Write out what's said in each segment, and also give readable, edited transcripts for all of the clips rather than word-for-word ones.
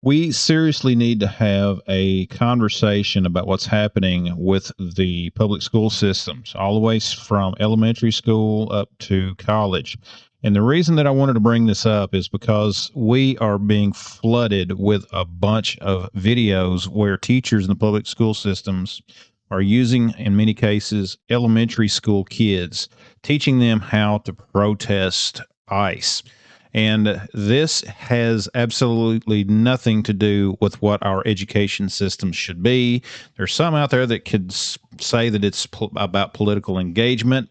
We seriously need to have a conversation about what's happening with the public school systems, all the way from elementary school up to college. And the reason that I wanted to bring this up is because we are being flooded with a bunch of videos where teachers in the public school systems are using, in many cases, elementary school kids, teaching them how to protest ICE. And this has absolutely nothing to do with what our education system should be. There's some out there that could say that it's about political engagement,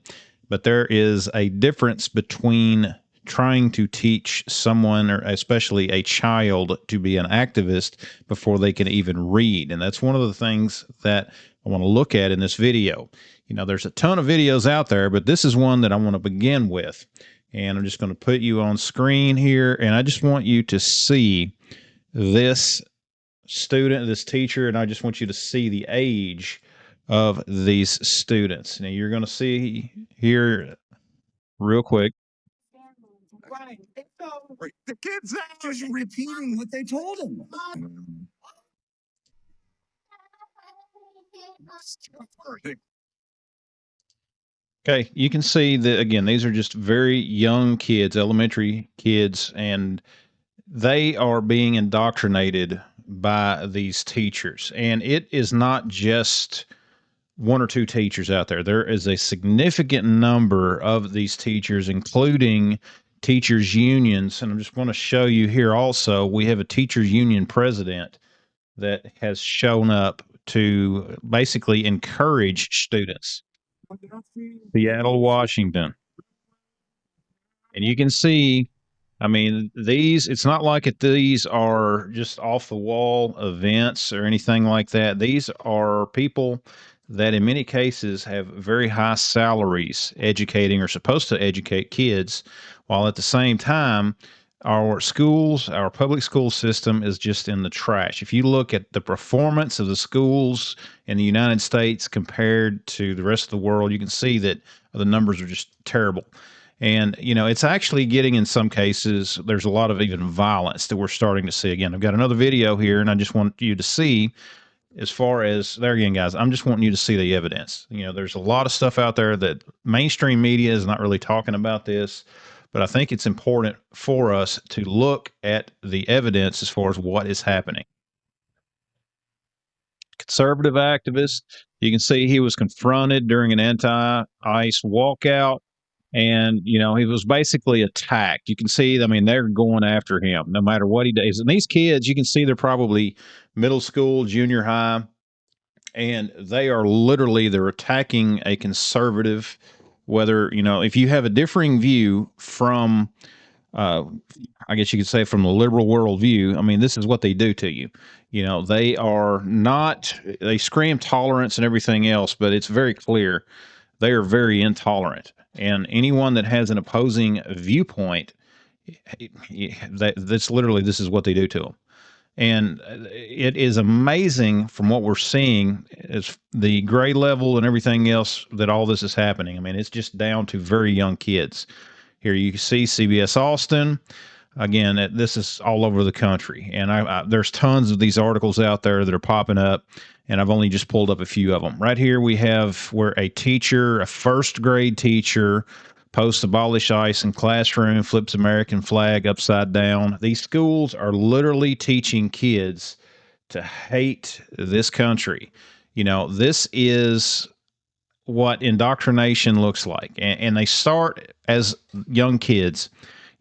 but there is a difference between trying to teach someone, or especially a child, to be an activist before they can even read. And that's one of the things that I want to look at in this video. There's a ton of videos out there, but this is one that I want to begin with. And I'm just going to put you on screen here. And I just want you to see this student, this teacher, and I just want you to see the age of these students. Now, you're going to see here real quick. Right. Right. The kid's just repeating what they told him. Okay, you can see that again, these are just very young kids, elementary kids, and they are being indoctrinated by these teachers. And it is not just one or two teachers out there. There is a significant number of these teachers, including teachers' unions. And I just want to show you here also, we have a teachers' union president that has shown up to basically encourage students. Seattle, Washington. And you can see, I mean, it's not like these are just off the wall events or anything like that. These are people that in many cases have very high salaries educating or supposed to educate kids, while at the same time, our schools, our public school system is just in the trash. If you look at the performance of the schools in the United States compared to the rest of the world, you can see that the numbers are just terrible. And, it's actually getting, in some cases, there's a lot of even violence that we're starting to see. Again, I've got another video here, and I just want you to see, as far as, there again, guys, I'm just wanting you to see the evidence. There's a lot of stuff out there that mainstream media is not really talking about this, but I think it's important for us to look at the evidence as far as what is happening. Conservative activist, you can see he was confronted during an anti-ICE walkout. And, he was basically attacked. You can see, I mean, they're going after him no matter what he does. And these kids, you can see they're probably middle school, junior high, and they're attacking a conservative, whether, if you have a differing view from, uh, I guess you could say from the liberal worldview, I mean, this is what they do to you. They are not, they scream tolerance and everything else, but it's very clear they are very intolerant. And anyone that has an opposing viewpoint, that's literally, this is what they do to them. And it is amazing from what we're seeing is the grade level and everything else that all this is happening. I mean, it's just down to very young kids. Here you can see CBS Austin. Again, this is all over the country. And there's tons of these articles out there that are popping up, and I've only just pulled up a few of them. Right here we have where a teacher, a first grade teacher, posts abolish ICE in classroom, flips American flag upside down. These schools are literally teaching kids to hate this country. This is what indoctrination looks like. And they start as young kids,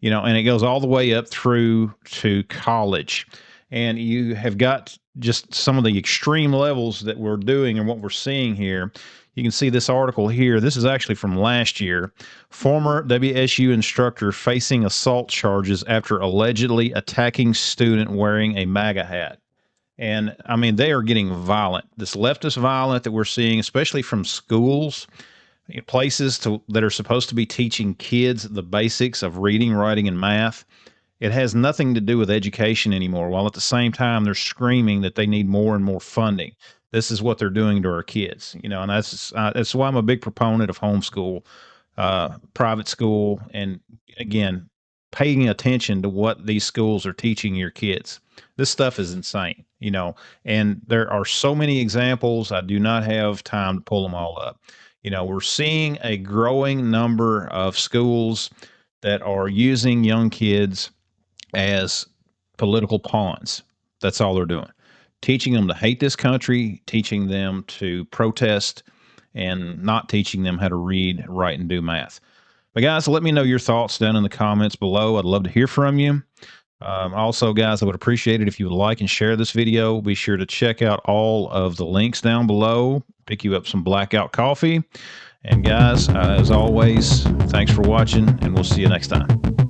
and it goes all the way up through to college. And you have got just some of the extreme levels that we're doing and what we're seeing here. You can see this article here. This is actually from last year. Former WSU instructor facing assault charges after allegedly attacking student wearing a MAGA hat. And I mean, they are getting violent. This leftist violence that we're seeing, especially from schools, places that are supposed to be teaching kids the basics of reading, writing, and math. It has nothing to do with education anymore, while at the same time they're screaming that they need more and more funding. This is what they're doing to our kids, and that's why I'm a big proponent of homeschool, private school. And again, paying attention to what these schools are teaching your kids. This stuff is insane, and there are so many examples. I do not have time to pull them all up. We're seeing a growing number of schools that are using young kids as political pawns. That's all they're doing. Teaching them to hate this country, teaching them to protest, and not teaching them how to read, write, and do math. But guys, let me know your thoughts down in the comments below. I'd love to hear from you. Also, guys, I would appreciate it if you would like and share this video. Be sure to check out all of the links down below. Pick you up some blackout coffee. And guys, as always, thanks for watching, and we'll see you next time.